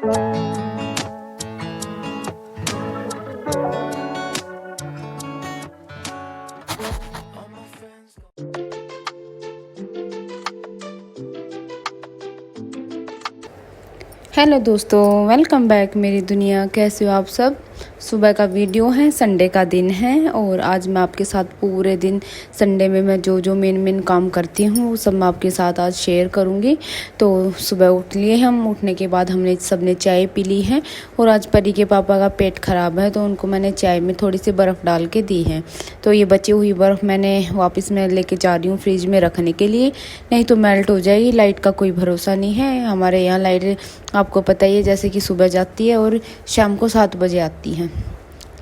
Hello दोस्तों, welcome back मेरी दुनिया। कैसे हो आप सब। सुबह का वीडियो है, संडे का दिन है और आज मैं आपके साथ पूरे दिन संडे में मैं जो मेन काम करती हूँ वो सब मैं आपके साथ आज शेयर करूँगी। तो सुबह उठ लिए हम, उठने के बाद हमने सबने चाय पी ली है और आज परी के पापा का पेट ख़राब है तो उनको मैंने चाय में थोड़ी सी बर्फ़ डाल के दी है। तो ये बची हुई बर्फ़ मैंने वापस में लेके जा रही हूँ फ्रिज में रखने के लिए, नहीं तो मेल्ट हो जाएगी। लाइट का कोई भरोसा नहीं है, हमारे यहाँ लाइट आपको पता ही है जैसे कि सुबह जाती है और शाम को 7 बजे आती है,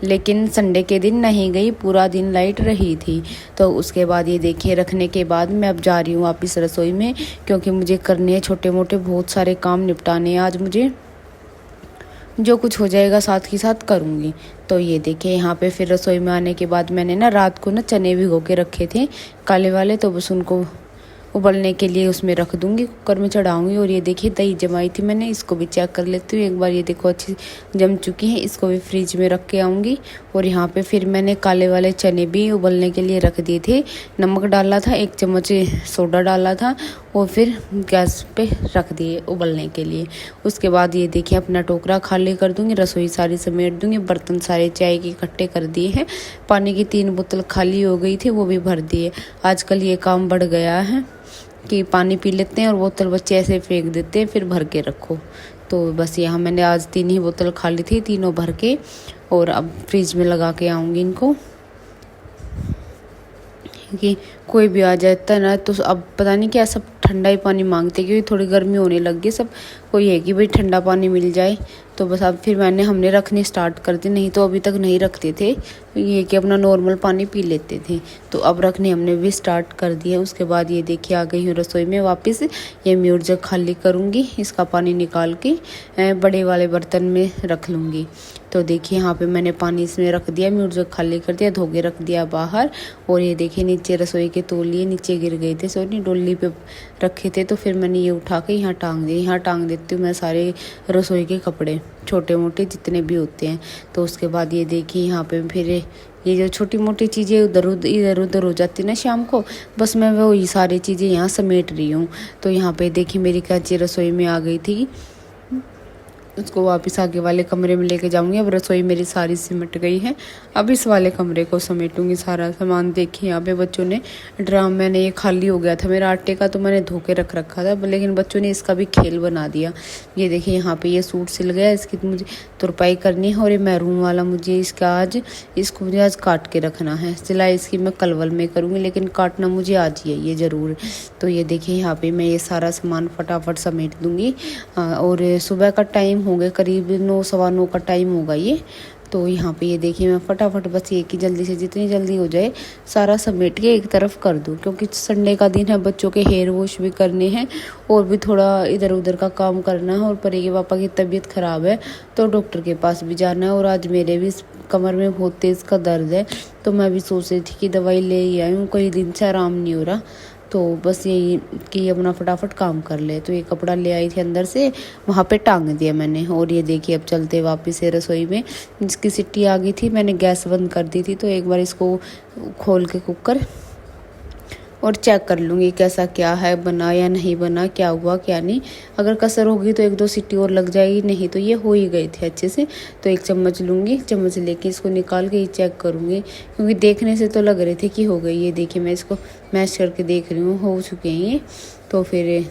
लेकिन संडे के दिन नहीं गई, पूरा दिन लाइट रही थी। तो उसके बाद ये देखिए रखने के बाद मैं अब जा रही हूँ वापस रसोई में, क्योंकि मुझे करने हैं छोटे मोटे बहुत सारे काम निपटाने हैं आज मुझे। जो कुछ हो जाएगा साथ ही साथ करूँगी। तो ये देखिए यहाँ पे फिर रसोई में आने के बाद मैंने ना रात को ना चने भिगो के रखे थे काले वाले, तो बस उनको उबलने के लिए उसमें रख दूंगी, कुकर में चढ़ाऊंगी। और ये देखिए दही जमाई थी मैंने, इसको भी चेक कर लेती हूँ एक बार। ये देखो अच्छी जम चुकी है, इसको भी फ्रिज में रख के आऊँगी। और यहाँ पे फिर मैंने काले वाले चने भी उबलने के लिए रख दिए थे, नमक डाला था, 1 चम्मच सोडा डाला था और फिर गैस पे रख दिए उबलने के लिए। उसके बाद ये देखिए अपना टोकरा खाली कर दूँगी, रसोई सारी समेट दूँगी, बर्तन सारे चाय के इकट्ठे कर दिए हैं। पानी की 3 बोतल खाली हो गई थी, वो भी भर दिए। आजकल ये काम बढ़ गया है कि पानी पी लेते हैं और बोतल बच्चे ऐसे फेंक देते हैं, फिर भर के रखो। तो बस यहाँ मैंने आज 3 ही बोतल खाली थी, तीनों भर के, और अब फ्रिज में लगा के आऊँगी इनको, क्योंकि कोई भी आ जाता है ना तो अब पता नहीं क्या सब ठंडा ही पानी मांगते, क्योंकि थोड़ी गर्मी होने लग गई, सब कोई है कि भाई ठंडा पानी मिल जाए। तो बस अब फिर हमने रखने स्टार्ट कर दी, नहीं तो अभी तक नहीं रखते थे, ये कि अपना नॉर्मल पानी पी लेते थे। तो अब रखने हमने भी स्टार्ट कर दिया। उसके बाद ये देखिए आ गई हूँ रसोई में वापस। ये म्यूट जग खाली करूँगी, इसका पानी निकाल के बड़े वाले बर्तन में रख लूँगी। तो देखिए यहाँ पे मैंने पानी इसमें रख दिया, म्यूट जग खाली कर दिया, धो के रख दिया बाहर। और ये देखिए नीचे रसोई के तौलिए नीचे गिर गए थे, सोनी डोली पे रखे थे, तो फिर मैंने ये उठा के यहाँ टांग दिए। यहाँ टांग देती हूँ मैं सारे रसोई के कपड़े, छोटे मोटे जितने भी होते हैं। तो उसके बाद ये देखिए यहाँ पे फिर ये जो छोटी मोटी चीज़ें इधर उधर हो जाती है ना शाम को, बस मैं वही सारी चीज़ें यहाँ समेट रही हूँ। तो यहाँ पे देखिए मेरी कैंची रसोई में आ गई थी, उसको वापस आगे वाले कमरे में लेके जाऊंगी। अब रसोई मेरी सारी सिमट गई है, अब इस वाले कमरे को समेटूंगी सारा सामान। देखिए यहाँ पे बच्चों ने ड्राम, मैंने ये खाली हो गया था मेरा आटे का, तो मैंने धो के रख रखा था, लेकिन बच्चों ने इसका भी खेल बना दिया। ये देखिए यहाँ पे ये सूट सिल गया, इसकी मुझे तुरपाई करनी है। और ये मैरून वाला मुझे इसको मुझे आज काट के रखना है। सिलाई इसकी मैं कलवल में करूँगी, लेकिन काटना मुझे आज ही है ये ज़रूर। तो ये देखिए यहाँ पे मैं ये सारा सामान फटाफट समेट दूँगी। और सुबह का टाइम हो गया, करीब 9 सवा 9 का टाइम होगा ये। तो यहाँ पे ये देखिए मैं फटाफट बस ये कि जल्दी से जितनी जल्दी हो जाए सारा समेट के एक तरफ कर दूँ, क्योंकि संडे का दिन है, बच्चों के हेयर वॉश भी करने हैं और भी थोड़ा इधर उधर का काम करना है। और परी के पापा की तबीयत ख़राब है तो डॉक्टर के पास भी जाना है, और आज मेरे भी कमर में बहुत तेज़ का दर्द है, तो मैं भी सोच रही थी कि दवाई ले ही आई हूँ, कई दिन से आराम नहीं हो रहा। तो बस यही कि अपना फटाफट काम कर ले। तो ये कपड़ा ले आई थी अंदर से, वहाँ पे टांग दिया मैंने। और ये देखिए अब चलते वापस से रसोई में, जिसकी सीटी आ गई थी मैंने गैस बंद कर दी थी, तो एक बार इसको खोल के कुकर और चेक कर लूँगी कैसा क्या है, बना या नहीं बना, क्या हुआ क्या नहीं। अगर कसर होगी तो 1-2 सीटी और लग जाएगी, नहीं तो ये हो ही गए थे अच्छे से। तो एक चम्मच लूँगी, चम्मच लेके इसको निकाल के ही चेक करूँगी, क्योंकि देखने से तो लग रहे थे कि हो गई। ये देखिए मैं इसको मैश करके देख रही हूँ, हो चुके हैं ये। तो फिर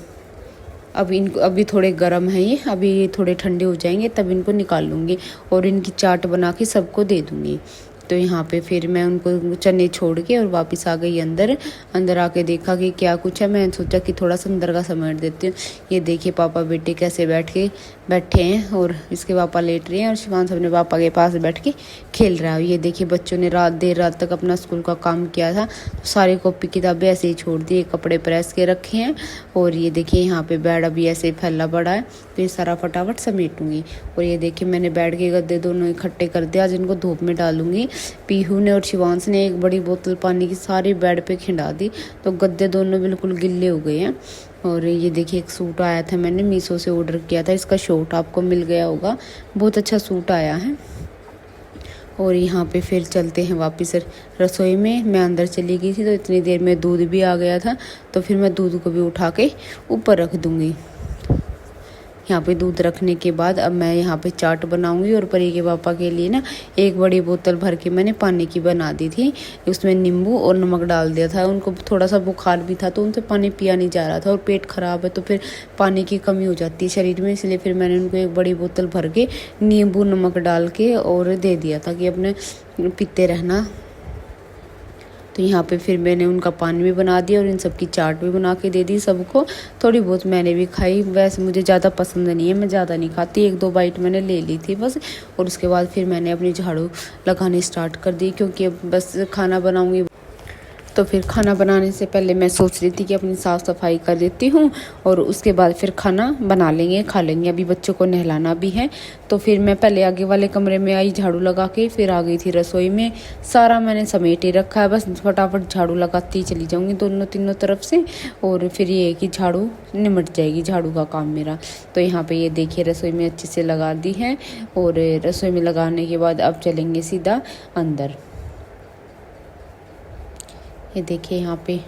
अब इनको, अभी थोड़े गर्म हैं ये, अभी ये थोड़े ठंडे हो जाएंगे तब इनको निकाल लूँगी और इनकी चाट बना के सबको दे दूँगी। तो यहाँ पे फिर मैं उनको चने छोड़ के और वापस आ गई अंदर आके देखा कि क्या कुछ है। मैंने सोचा कि थोड़ा सा अंदर का समेट देती हूँ। ये देखिए पापा बेटे कैसे बैठे हैं और इसके पापा लेट रहे हैं और शिवांश अपने पापा के पास बैठ के खेल रहा है। ये देखिए बच्चों ने देर रात तक अपना स्कूल का काम किया था, तो सारी कॉपी किताबें ऐसे ही छोड़ दी, कपड़े प्रेस के रखे हैं। और ये देखिए यहाँ पे बेड अभी ऐसे ही फैला पड़ा है, तो ये सारा फटाफट समेटूंगी। और ये देखिए मैंने बेड के गद्दे दोनों इकट्ठे कर दिया, आज इनको धूप में डालूंगी पीहू ने और शिवांश ने एक बड़ी बोतल पानी की सारी बेड पे खिंडा दी, तो गद्दे दोनों बिल्कुल गिल्ले हो गए हैं। और ये देखिए एक सूट आया था, मैंने मीशो से ऑर्डर किया था, इसका शॉर्ट आपको मिल गया होगा, बहुत अच्छा सूट आया है। और यहाँ पे फिर चलते हैं वापस रसोई में। मैं अंदर चली गई थी तो इतनी देर में दूध भी आ गया था, तो फिर मैं दूध को भी उठा के ऊपर रख दूँगी। यहाँ पे दूध रखने के बाद अब मैं यहाँ पे चाट बनाऊंगी। और परी के पापा के लिए ना एक बड़ी बोतल भर के मैंने पानी की बना दी थी, उसमें नींबू और नमक डाल दिया था। उनको थोड़ा सा बुखार भी था तो उनसे पानी पिया नहीं जा रहा था, और पेट खराब है तो फिर पानी की कमी हो जाती है शरीर में, इसलिए फिर मैंने उनको एक बड़ी बोतल भर के नींबू नमक डाल के और दे दिया था कि अपने पीते रहना। तो यहाँ पे फिर मैंने उनका पानी भी बना दिया और इन सब की चाट भी बना के दे दी सबको। थोड़ी बहुत मैंने भी खाई, वैसे मुझे ज़्यादा पसंद नहीं है, मैं ज़्यादा नहीं खाती, 1-2 बाइट मैंने ले ली थी बस। और उसके बाद फिर मैंने अपनी झाड़ू लगानी स्टार्ट कर दी, क्योंकि अब बस खाना बनाऊँगी। तो फिर खाना बनाने से पहले मैं सोच रही थी कि अपनी साफ़ सफाई कर देती हूँ और उसके बाद फिर खाना बना लेंगे, खा लेंगे। अभी बच्चों को नहलाना भी है, तो फिर मैं पहले आगे वाले कमरे में आई झाड़ू लगा के, फिर आ गई थी रसोई में। सारा मैंने समेट ही रखा है, बस फटाफट झाड़ू लगाती चली जाऊँगी दोनों तीनों तरफ से, और फिर ये है कि झाड़ू निमट जाएगी, झाड़ू का काम मेरा। तो यहाँ पे ये देखिए रसोई में अच्छे से लगा दी है, और रसोई में लगाने के बाद अब चलेंगे सीधा अंदर। ये देखिए यहाँ पे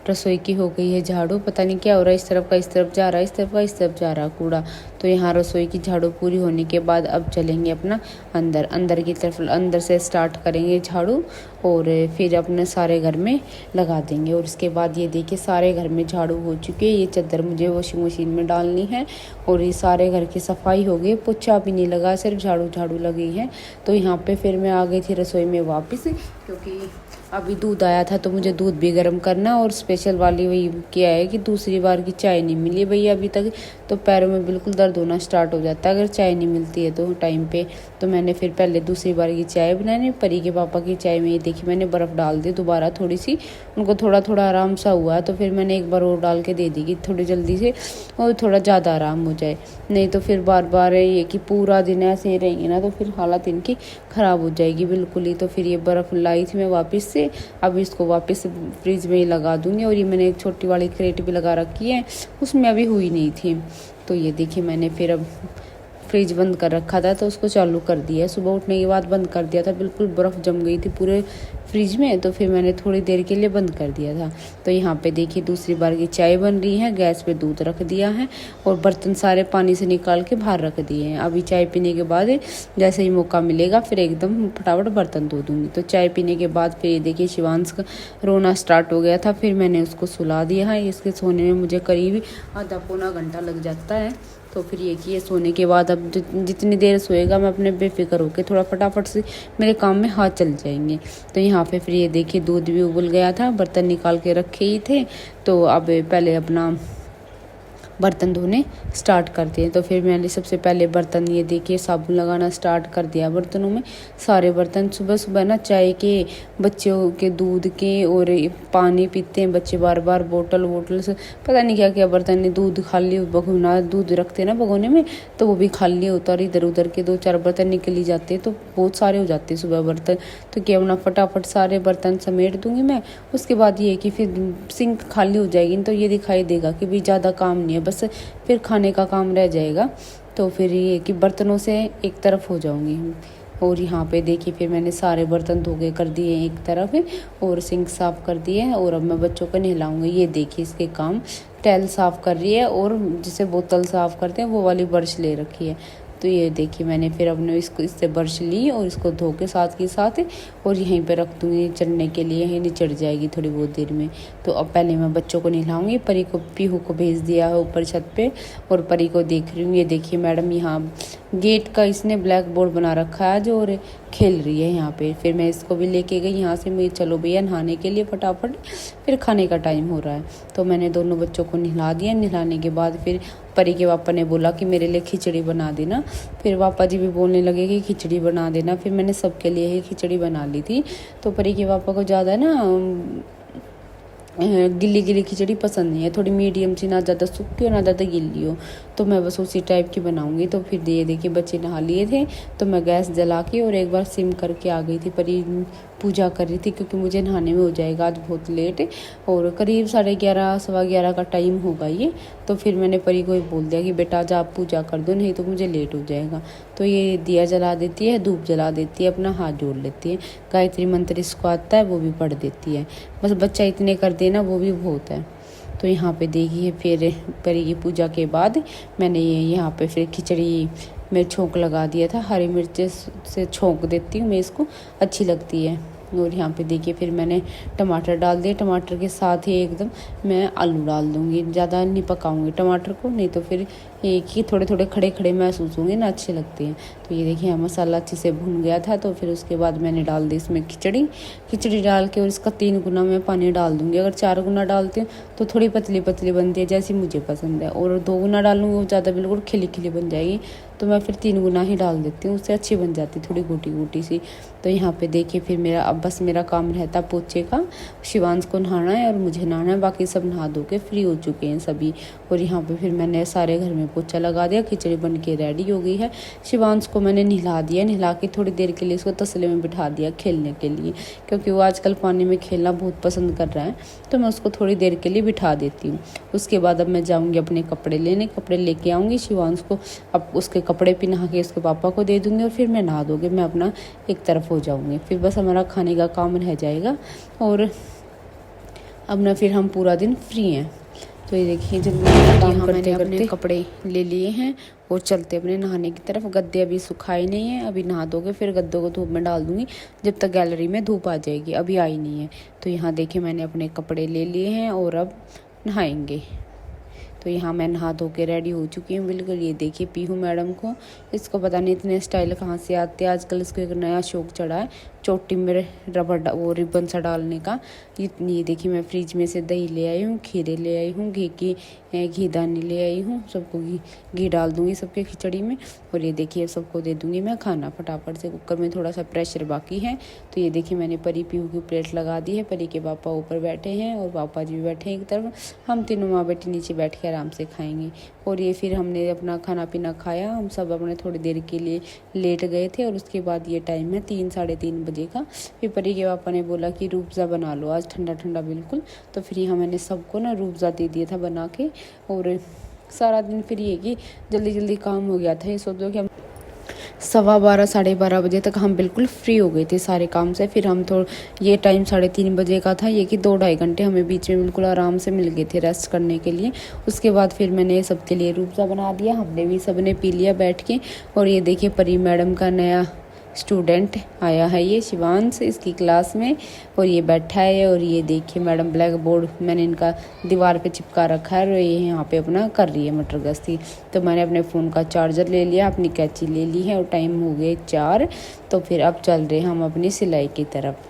रसोई की हो गई है झाड़ू, पता नहीं क्या हो रहा है, इस तरफ का इस तरफ जा रहा है, इस तरफ का इस तरफ जा रहा है कूड़ा। तो यहाँ रसोई की झाड़ू पूरी होने के बाद अब चलेंगे अपना अंदर की तरफ, अंदर से स्टार्ट करेंगे झाड़ू और फिर अपने सारे घर में लगा देंगे। और उसके बाद ये देखिए सारे घर में झाड़ू हो चुके हैं। ये चादर मुझे वॉशिंग मशीन में डालनी है, और ये सारे घर की सफाई हो गई, पोछा भी नहीं लगा, सिर्फ झाड़ू लगी है। तो यहाँ पे फिर मैं आ गई थी रसोई में वापस, क्योंकि अभी दूध आया था तो मुझे दूध भी गर्म करना। और स्पेशल वाली वही क्या है कि दूसरी बार की चाय नहीं मिली भैया अभी तक, तो पैरों में बिल्कुल दर्द होना स्टार्ट हो जाता है अगर चाय नहीं मिलती है तो टाइम पे। तो मैंने फिर पहले दूसरी बार की चाय बनानी। परी के पापा की चाय में ये देखी मैंने बर्फ़ डाल दी दोबारा थोड़ी सी, उनको थोड़ा थोड़ा आराम सा हुआ, तो फिर मैंने एक बार और डाल के दे दी कि थोड़ी जल्दी से और थोड़ा ज़्यादा आराम हो जाए, नहीं तो फिर बार बार ये कि पूरा दिन ऐसे ही रहेंगे ना तो फिर हालत इनकी ख़राब हो जाएगी बिल्कुल ही। तो फिर ये बर्फ़ लाई थी मैं वापस से, अब इसको वापस फ्रिज में ही लगा दूंगी। और ये मैंने एक छोटी वाली क्रेट भी लगा रखी है, उसमें अभी हुई नहीं थी। तो ये देखिए मैंने फिर अब फ्रिज बंद कर रखा था तो उसको चालू कर दिया, सुबह उठने के बाद बंद कर दिया था, बिल्कुल बर्फ़ जम गई थी पूरे फ्रिज में, तो फिर मैंने थोड़ी देर के लिए बंद कर दिया था। तो यहाँ पे देखिए दूसरी बार की चाय बन रही है, गैस पे दूध रख दिया है और बर्तन सारे पानी से निकाल के बाहर रख दिए हैं। अभी चाय पीने के बाद जैसे ही मौका मिलेगा फिर एकदम फटाफट बर्तन धो दूँगी। तो चाय पीने के बाद फिर ये देखिए शिवांश का रोना स्टार्ट हो गया था, फिर मैंने उसको सुला दिया है। इसके सोने में मुझे करीब आधा पौना घंटा लग जाता है। तो फिर ये कि ये सोने के बाद अब जितनी देर सोएगा मैं अपने बेफिक्र होकर थोड़ा फटाफट से मेरे काम में हाथ चल जाएंगे। तो यहाँ पे फिर ये देखिए दूध भी उबल गया था, बर्तन निकाल के रखे ही थे, तो अब पहले अपना बर्तन धोने स्टार्ट करते हैं। तो फिर मैंने सबसे पहले बर्तन ये देखिए साबुन लगाना स्टार्ट कर दिया बर्तनों में। सारे बर्तन सुबह सुबह ना चाय के, बच्चों के दूध के और पानी पीते हैं बच्चे बार बार, बोतल से पता नहीं क्या क्या बर्तन ने दूध खाली भगोना दूध रखते हैं ना भगोने में, तो वो भी खाली होता और इधर उधर के 2-4 बर्तन निकल ही जाते हैं, तो बहुत सारे हो जाते हैं सुबह बर्तन। तो क्या अपना फटाफट सारे बर्तन समेट दूंगी मैं। उसके बाद ये कि फिर सिंक खाली हो जाएगी तो ये दिखाई देगा कि भाई ज़्यादा काम नहीं है, बस फिर खाने का काम रह जाएगा। तो फिर ये कि बर्तनों से एक तरफ हो जाऊंगी। और यहाँ पे देखिए फिर मैंने सारे बर्तन धो के कर दिए एक तरफ और सिंक साफ़ कर दिए, और अब मैं बच्चों को नहलाऊंगी। ये देखिए इसके काम, टैल साफ़ कर रही है और जिसे बोतल साफ़ करते हैं वो वाली ब्रश ले रखी है। तो ये देखिए मैंने फिर अपने इससे ब्रश ली और इसको धो के साथ और यहीं पे रख दूँगी चढ़ने के लिए, यहीं चढ़ जाएगी थोड़ी बहुत देर में। तो अब पहले मैं बच्चों को नहलाऊंगी। परी को पीहू को भेज दिया है ऊपर छत पे और परी को देख रही हूँ। ये देखिए मैडम यहाँ गेट का इसने ब्लैक बोर्ड बना रखा है जो, और खेल रही है यहाँ पे। फिर मैं इसको भी लेके गई यहाँ से, मैं चलो भैया नहाने के लिए फटाफट, फिर खाने का टाइम हो रहा है। तो मैंने दोनों बच्चों को नहला दिया। नहलाने के बाद फिर परी के पापा ने बोला कि मेरे लिए खिचड़ी बना देना। फिर पापा जी भी बोलने लगे कि खिचड़ी बना देना। फिर मैंने सबके लिए ही खिचड़ी बना ली थी। तो परी के पापा को ज़्यादा ना गिल्ली गिल्ली खिचड़ी पसंद नहीं है, थोड़ी मीडियम सी, ना ज़्यादा सूखी हो ना ज़्यादा गिल्ली हो। तो मैं बस उसी टाइप की बनाऊंगी। तो फिर ये देखिए बच्चे नहा लिए थे तो मैं गैस जला के और एक बार सिम करके आ गई थी। परी पूजा कर रही थी क्योंकि मुझे नहाने में हो जाएगा आज बहुत लेट, और करीब 11:30 11:15 का टाइम होगा ये। तो फिर मैंने परी को ही बोल दिया कि बेटा आज आप पूजा कर दो, नहीं तो मुझे लेट हो जाएगा। तो ये दिया जला देती है, धूप जला देती है, अपना हाथ जोड़ लेती है, गायत्री मंत्र इसको आता है वो भी पढ़ देती है। बस बच्चा इतने कर देना वो भी बहुत है। तो यहाँ पे देखिए फिर परी की पूजा के बाद मैंने ये यहाँ पे फिर खिचड़ी में छोंक लगा दिया था। हरी मिर्च से छोंक देती हूँ मैं इसको, अच्छी लगती है। और यहाँ पे देखिए फिर मैंने टमाटर डाल दिए, टमाटर के साथ ही एकदम मैं आलू डाल दूँगी, ज़्यादा नहीं पकाऊँगी टमाटर को, नहीं तो फिर एक ही थोड़े थोड़े खड़े खड़े महसूस होंगे ना, अच्छे लगते हैं। तो ये देखिए मसाला अच्छे से भुन गया था। तो फिर उसके बाद मैंने डाल दी इसमें खिचड़ी डाल के, और इसका 3 गुना मैं पानी डाल दूँगी। अगर 4 गुना डालती हूँ तो थोड़ी पतली पतली बनती है जैसी मुझे पसंद है, और 2 गुना डालूँगी वो ज़्यादा बिल्कुल खिली खिली बन जाएगी। तो मैं फिर 3 गुना ही डाल देती हूँ, उससे अच्छी बन जाती थोड़ी गोटी गोटी सी। तो यहाँ पे देखिए फिर अब बस मेरा काम रहता पोछे का। शिवांश को नहाना है और मुझे नहाना है, बाकी सब नहा धो के फ्री हो चुके हैं सभी। और यहाँ पे फिर मैंने सारे घर में पोछा लगा दिया, खिचड़ी बन के रेडी हो गई है। शिवांश को मैंने नहला दिया, नहला के थोड़ी देर के लिए इसको तसले में बिठा दिया खेलने के लिए, क्योंकि वो आजकल पानी में खेलना बहुत पसंद कर रहा है। तो मैं उसको थोड़ी देर के लिए बिठा देती हूँ। उसके बाद अब मैं जाऊँगी अपने कपड़े लेने, कपड़े लेके आऊँगी। शिवांश को अब उसके कपड़े भी नहा के उसके पापा को दे दूँगी, और फिर मैं नहा दूँगी, मैं अपना एक तरफ हो जाऊँगी। फिर बस हमारा खाने का काम रह जाएगा, और अब ना फिर हम पूरा दिन फ्री हैं। तो ये देखिए जल्दी काम करते करते कपड़े ले लिए हैं और चलते अपने नहाने की तरफ। गद्दे अभी सुखाए नहीं है, अभी नहा दोगे फिर गद्दों को धूप में डाल दूंगी जब तक गैलरी में धूप आ जाएगी, अभी आई नहीं है। तो यहाँ देखिए मैंने अपने कपड़े ले लिए हैं और अब नहाएंगे। तो यहाँ मैं नहा धो के रेडी हो चुकी हूँ बिल्कुल। ये देखिए पीहू मैडम को, इसको पता नहीं इतने स्टाइल कहाँ से आते हैं आजकल। इसको एक नया शौक चढ़ा है चोटी में रबड़ वो रिबन सा डालने का। ये देखिए मैं फ्रिज में से दही ले आई हूँ, खीरे ले आई हूँ, घी दानी ले आई हूँ। सबको घी डाल दूँगी सबके खिचड़ी में, और ये देखिए सबको दे दूँगी मैं खाना फटाफट से। कुकर में थोड़ा सा प्रेशर बाकी है। तो ये देखिए मैंने परी पीहू की प्लेट लगा दी है। परी के पापा ऊपर बैठे हैं और पापा जी भी बैठे हैं एक तरफ, हम तीनों माँ बेटी नीचे बैठ के आराम से खाएंगे। और ये फिर हमने अपना खाना पीना खाया, हम सब अपने थोड़ी देर के लिए लेट गए थे। और उसके बाद ये टाइम है 3 साढ़े 3 बजे का। फिर परी के पापा ने बोला कि रूबज़ा बना लो आज, ठंडा ठंडा बिल्कुल। तो फिर यहाँ मैंने सबको ना रूबज़ा दे दिया था बना के। और सारा दिन फिर ये कि जल्दी जल्दी काम हो गया था। ये सोचो कि हम 12:15 12:30 बजे तक हम बिल्कुल फ्री हो गए थे सारे काम से। फिर हम ये टाइम 3:30 बजे का था, ये कि 2-2.5 घंटे हमें बीच में बिल्कुल आराम से मिल गए थे रेस्ट करने के लिए। उसके बाद फिर मैंने सबके लिए रूबज़ा बना दिया, हमने भी सबने पी लिया बैठ के। और ये देखिए परी मैडम का नया स्टूडेंट आया है, ये शिवांश इसकी क्लास में, और ये बैठा है। और ये देखिए मैडम ब्लैक बोर्ड मैंने इनका दीवार पे चिपका रखा है, और ये यहाँ पे अपना कर रही है मटर गश्ती। तो मैंने अपने फ़ोन का चार्जर ले लिया, अपनी कैंची ले ली है, और टाइम हो गए 4। तो फिर अब चल रहे हम अपनी सिलाई की तरफ,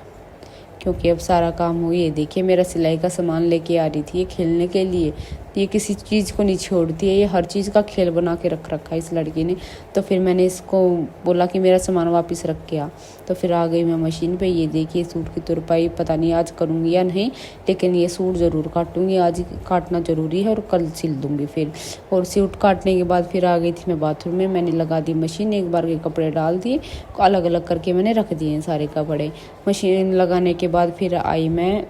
क्योंकि अब सारा काम हो। ये देखिए मेरा सिलाई का सामान लेके आ रही थी ये खेलने के लिए। ये किसी चीज़ को नहीं छोड़ती है, ये हर चीज़ का खेल बना के रख रखा है इस लड़की ने। तो फिर मैंने इसको बोला कि मेरा सामान वापस रख के आ। तो फिर आ गई मैं मशीन पे। ये देखिए सूट की तुरपाई पता नहीं आज करूँगी या नहीं, लेकिन ये सूट ज़रूर काटूँगी, आज काटना ज़रूरी है, और कल सिल दूँगी फिर। और सूट काटने के बाद फिर आ गई थी मैं बाथरूम में, मैंने लगा दी मशीन, एक बार के कपड़े डाल दिए, अलग अलग करके मैंने रख दिए सारे कपड़े। मशीन लगाने के बाद फिर आई मैं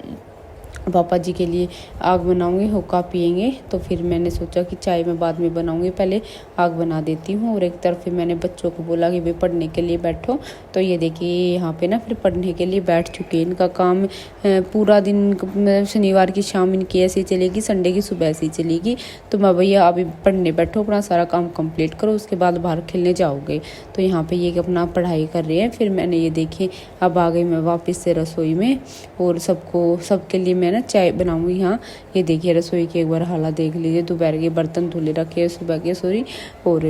पापा जी के लिए आग बनाऊंगी, हुक्का पियेंगे। तो फिर मैंने सोचा कि चाय मैं बाद में बनाऊंगी, पहले आग बना देती हूँ। और एक तरफ फिर मैंने बच्चों को बोला कि वे पढ़ने के लिए बैठो। तो ये देखिए यहाँ पे ना फिर पढ़ने के लिए बैठ चुके हैं। इनका काम पूरा दिन शनिवार की शाम इनकी ऐसी चलेगी, संडे की सुबह ऐसी चलेगी। तो मैं भैया अभी पढ़ने बैठो, अपना सारा काम कंप्लीट करो, उसके बाद बाहर खेलने जाओगे। तो यहाँ पे ये अपना पढ़ाई कर रहे हैं। फिर मैंने ये देखिए अब आ गई मैं वापस से रसोई में, और सबके लिए मैं ना चाय बनाऊंगी। यहाँ ये देखिए रसोई की एक बार हालत देख लीजिए, दोपहर के बर्तन धुले रखे सुबह के, और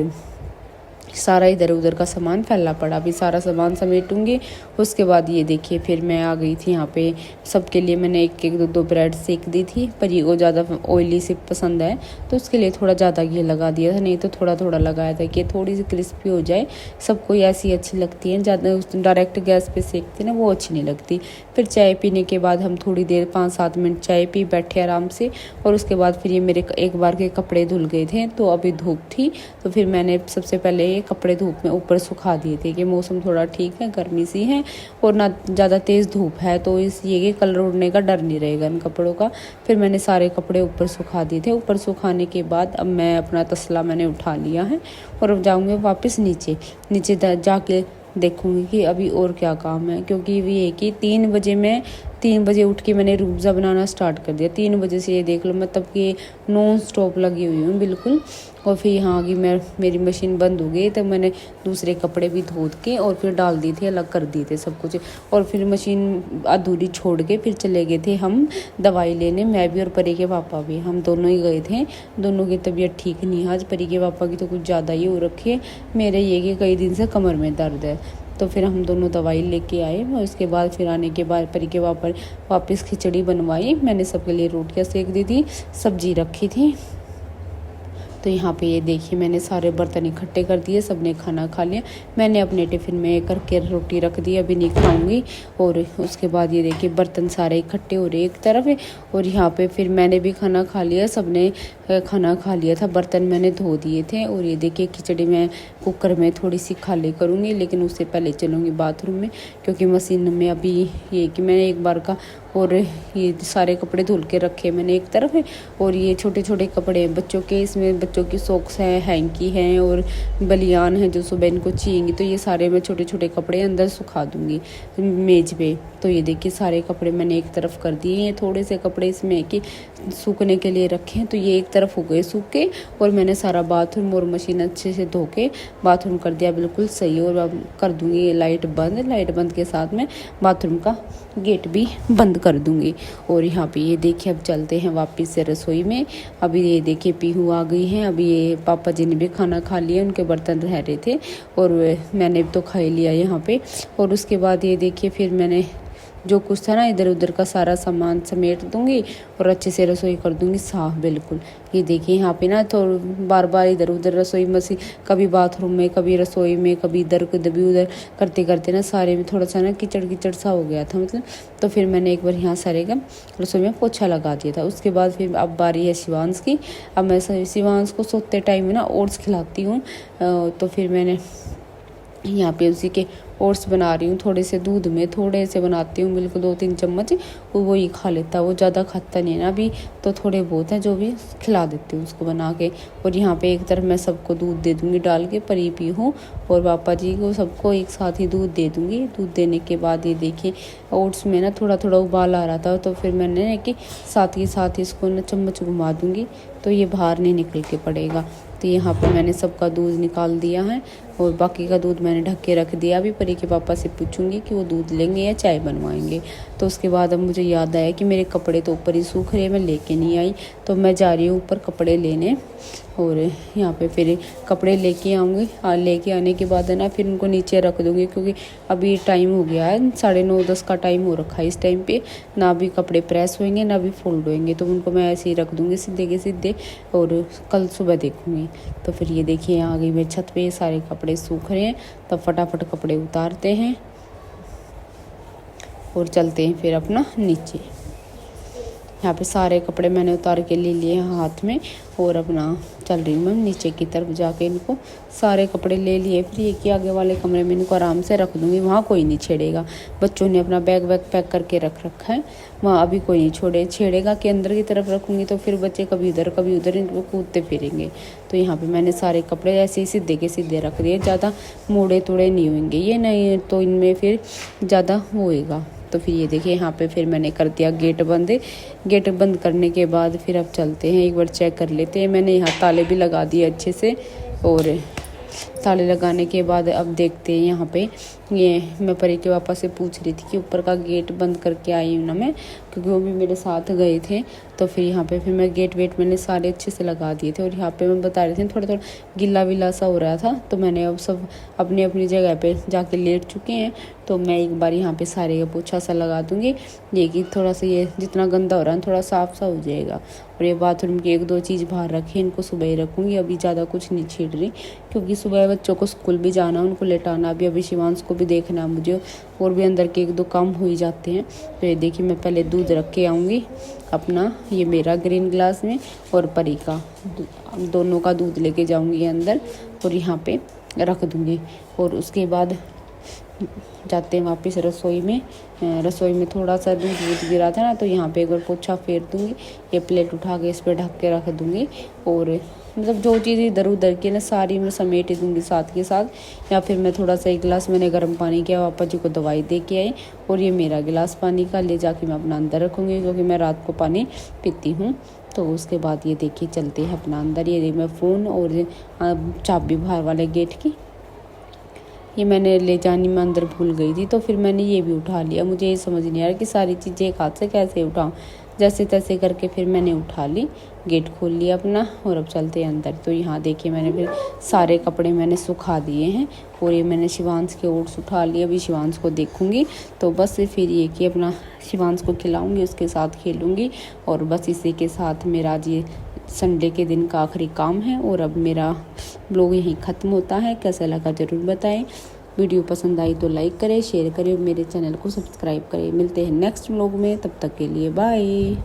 सारा इधर उधर का सामान फैला पड़ा। अभी सारा सामान समेटूंगी। उसके बाद ये देखिए फिर मैं आ गई थी यहाँ पे। सबके लिए मैंने एक एक दो दो ब्रेड सेक दी थी, पर ये को ज़्यादा ऑयली से पसंद है तो उसके लिए थोड़ा ज़्यादा घी लगा दिया था, नहीं तो थोड़ा थोड़ा लगाया था कि थोड़ी सी क्रिस्पी हो जाए। सबको ऐसी अच्छी लगती है, ज़्यादा डायरेक्ट गैस पे सेकते ना वो अच्छी नहीं लगती। फिर चाय पीने के बाद हम थोड़ी देर 5-7 मिनट चाय पी बैठे आराम से। और उसके बाद फिर ये मेरे एक बार के कपड़े धुल गए थे, तो अभी धूप थी तो फिर मैंने सबसे पहले ये कपड़े धूप में ऊपर सुखा दिए थे कि मौसम थोड़ा ठीक है, गर्मी सी है और ना ज़्यादा तेज़ धूप है, तो इस ये कि कलर उड़ने का डर नहीं रहेगा इन कपड़ों का। फिर मैंने सारे कपड़े ऊपर सुखा दिए थे। ऊपर सुखाने के बाद अब मैं अपना तसला मैंने उठा लिया है और अब जाऊँगी वापस नीचे जाके देखूँगी कि अभी और क्या काम है, क्योंकि ये कि 3 बजे उठ के मैंने रूह अफ़ज़ा बनाना स्टार्ट कर दिया। 3 बजे से ये देख लो मतलब कि नॉन स्टॉप लगी हुई हूँ बिल्कुल। और फिर यहाँ आगे मेरी मशीन बंद हो गई, तो मैंने दूसरे कपड़े भी धो के और फिर डाल दिए थे, अलग कर दिए थे सब कुछ। और फिर मशीन अधूरी छोड़ के फिर चले गए थे हम दवाई लेने, मैं भी और परी के पापा भी, हम दोनों ही गए थे। दोनों की तबीयत ठीक नहीं है आज, परी के पापा की तो कुछ ज़्यादा ही हो रखी है, मेरे ये कि कई दिन से कमर में दर्द है। तो फिर हम दोनों दवाई लेके आए और उसके बाद फिर आने के बाद परी के वापस खिचड़ी बनवाई। मैंने सबके लिए रोटियां सेक दी थी, सब्जी रखी थी। तो यहाँ पे ये देखिए मैंने सारे बर्तन इकट्ठे कर दिए, सबने खाना खा लिया। मैंने अपने टिफ़िन में करके रोटी रख दी, अभी नहीं खाऊंगी। और उसके बाद ये देखिए बर्तन सारे इकट्ठे हो रहे एक तरफ है। और यहाँ पे फिर मैंने भी खाना खा लिया, सबने खाना खा लिया था, बर्तन मैंने धो दिए थे। और ये देखिए खिचड़ी मैं कुकर में थोड़ी सी खाली करूँगी, लेकिन उससे पहले चलूँगी बाथरूम में, क्योंकि मशीन में अभी ये कि मैंने एक बार का और ये सारे कपड़े धुल के रखे मैंने एक तरफ है। और ये छोटे छोटे कपड़े बच्चों के, इसमें बच्चों की सॉक्स हैं, हैंकी हैं और बलियान हैं जो सुबह इनको चाहिएंगी, तो ये सारे मैं छोटे छोटे कपड़े अंदर सुखा दूंगी मेज पे। तो ये देखिए सारे कपड़े मैंने एक तरफ कर दिए हैं। थोड़े से कपड़े इसमें कि सूखने के लिए रखे हैं, तो ये एक तरफ हो गए सूख के। और मैंने सारा बाथरूम और मशीन अच्छे से धो के बाथरूम कर दिया बिल्कुल सही। और अब कर दूंगी लाइट बंद के साथ में बाथरूम का गेट भी बंद कर दूंगी। और यहाँ पे ये देखिए अब चलते हैं वापस से रसोई में। अभी ये देखिए पीहू आ गई हैं, अभी ये पापा जी ने भी खाना खा लिया, उनके बर्तन रह रहे थे और मैंने तो खा ही लिया यहाँ पे। और उसके बाद ये देखिए फिर मैंने जो कुछ था ना इधर उधर का सारा सामान समेट दूंगी और अच्छे से रसोई कर दूंगी साफ बिल्कुल। ये देखिए यहाँ पे ना तो बार बार इधर उधर रसोई मशीन, कभी बाथरूम में कभी रसोई में कभी इधर कभी उधर करते करते ना सारे में थोड़ा सा ना कीचड़ सा हो गया था मतलब। तो फिर मैंने एक बार यहाँ सारे का रसोई में पोछा लगा दिया था। उसके बाद फिर अब बारी है शिवांश की। अब मैं शिवांश को सोते टाइम में ना ओट्स खिलाती हूँ, तो फिर मैंने यहाँ पे उसी के ओट्स बना रही हूँ। थोड़े से दूध में थोड़े से बनाती हूँ, बिल्कुल 2-3 चम्मच, वो ही खा लेता, वो ज़्यादा खाता नहीं है ना अभी, तो थोड़े बहुत हैं जो भी खिला देती हूँ उसको बना के। और यहाँ पे एक तरफ मैं सबको दूध दे दूँगी डाल के, परी पी हूँ और पापा जी को सबको एक साथ ही दूध दे दूँगी। दूध देने के बाद ये देखिए ओट्स में ना थोड़ा थोड़ा उबाल आ रहा था, तो फिर मैंने कि साथ ही इसको ना चम्मच घुमा दूँगी तो ये बाहर नहीं निकल के पड़ेगा। तो यहाँ पर मैंने सबका दूध निकाल दिया है और बाकी का दूध मैंने ढक के रख दिया। अभी परी के पापा से पूछूंगी कि वो दूध लेंगे या चाय बनवाएंगे। तो उसके बाद अब मुझे याद आया कि मेरे कपड़े तो ऊपर ही सूख रहे, मैं लेके नहीं आई, तो मैं जा रही हूँ ऊपर कपड़े लेने। और यहाँ पे फिर कपड़े लेके आऊँगी, लेके आने के बाद है ना फिर उनको नीचे रख दूँगी, क्योंकि अभी टाइम हो गया है 9:30-10 का टाइम हो रखा है। इस टाइम पे ना भी कपड़े प्रेस होंगे ना भी फोल्ड होंगे, तो उनको मैं ऐसे ही रख दूँगी सीधे के सीधे और कल सुबह देखूँगी। तो फिर ये देखिए आ गई मैं छत पे, सारे कपड़े सूख रहे हैं, तब फटाफट कपड़े उतारते हैं और चलते हैं फिर अपना नीचे। यहाँ पे सारे कपड़े मैंने उतार के ले लिए हाथ में और अपना चल रही हूँ मैं नीचे की तरफ जाके। इनको सारे कपड़े ले लिए, फिर ये कि आगे वाले कमरे में इनको आराम से रख दूँगी, वहाँ कोई नहीं छेड़ेगा। बच्चों ने अपना बैग वैग पैक करके रख रखा है, वहाँ अभी कोई नहीं छेड़ेगा। कि अंदर की तरफ रखूँगी तो फिर बच्चे कभी इधर कभी उधर इनको कूदते फिरेंगे। तो यहाँ पे मैंने सारे कपड़े ऐसे ही सीधे के सीधे रख दिए, ज़्यादा मोड़े तोड़े नहीं होंगे ये, नहीं तो इनमें फिर ज़्यादा होएगा। तो फिर ये देखिए यहाँ पे फिर मैंने कर दिया गेट बंद। गेट बंद करने के बाद फिर अब चलते हैं, एक बार चेक कर लेते हैं। मैंने यहाँ ताले भी लगा दिए अच्छे से, और ताले लगाने के बाद अब देखते हैं यहाँ पे। ये मैं परी के पापा से पूछ रही थी कि ऊपर का गेट बंद करके आई हूँ ना मैं, क्योंकि वो भी मेरे साथ गए थे। तो फिर यहाँ पे फिर मैं गेट वेट मैंने सारे अच्छे से लगा दिए थे। और यहाँ पे मैं बता रही थी थोड़ा थोड़ा गिला विला सा हो रहा था, तो मैंने अब सब अपनी अपनी जगह पे जाके लेट चुके हैं। तो मैं एक बार यहाँ पे सारे का पोछा सा लगा दूँगी, ये कि थोड़ा सा ये जितना गंदा हो रहा है थोड़ा साफ सा हो जाएगा। और ये बाथरूम की 1-2 चीज़ बाहर रखी, इनको सुबह ही रखूँगी, अभी ज़्यादा कुछ नहीं छीड़ रही, क्योंकि सुबह बच्चों को स्कूल भी जाना, उनको लेटाना भी, अभी शिवांश को भी देखना मुझे, और भी अंदर के 1-2 काम हो ही जाते हैं। तो ये देखिए मैं पहले दूध रख के आऊँगी अपना, ये मेरा ग्रीन ग्लास में, और परी का दोनों का दूध लेके जाऊँगी अंदर और यहाँ पे रख दूँगी। और उसके बाद जाते हैं वापस रसोई में थोड़ा सा दूध गिरा था ना, तो यहाँ पे एक बार पोछा फेर दूँगी, ये प्लेट उठा के इस पर ढक के रख दूँगी। और मतलब जो चीज़ इधर उधर की ना सारी मैं समेट दूँगी साथ के साथ। या फिर मैं थोड़ा सा 1 गिलास मैंने गर्म पानी किया, पापा जी को दवाई दे के आए, और ये मेरा गिलास पानी का ले जाके मैं अपना अंदर रखूँगी, क्योंकि मैं रात को पानी पीती हूँ। तो उसके बाद ये देखिए चलते हैं अपना अंदर। ये मैं फ़ोन और चाबी बाहर वाले गेट की ये मैंने ले जानी में अंदर भूल गई थी, तो फिर मैंने ये भी उठा लिया। मुझे ये समझ नहीं आ रहा कि सारी चीज़ें एक हाथ से कैसे उठाऊँ, जैसे तैसे करके फिर मैंने उठा ली, गेट खोल लिया अपना, और अब चलते हैं अंदर। तो यहाँ देखिए मैंने फिर सारे कपड़े मैंने सुखा दिए हैं, और ये मैंने शिवांश के ओट्स उठा लिए, अभी शिवांश को देखूँगी। तो बस फिर ये कि अपना शिवांश को खिलाऊँगी, उसके साथ खेलूँगी, और बस इसी के साथ मेरा आज ये संडे के दिन का आखिरी काम है। और अब मेरा ब्लॉग यहीं ख़त्म होता है। कैसा लगा ज़रूर बताएं। वीडियो पसंद आई तो लाइक करें, शेयर करें, मेरे चैनल को सब्सक्राइब करें। मिलते हैं नेक्स्ट ब्लॉग में, तब तक के लिए बाय।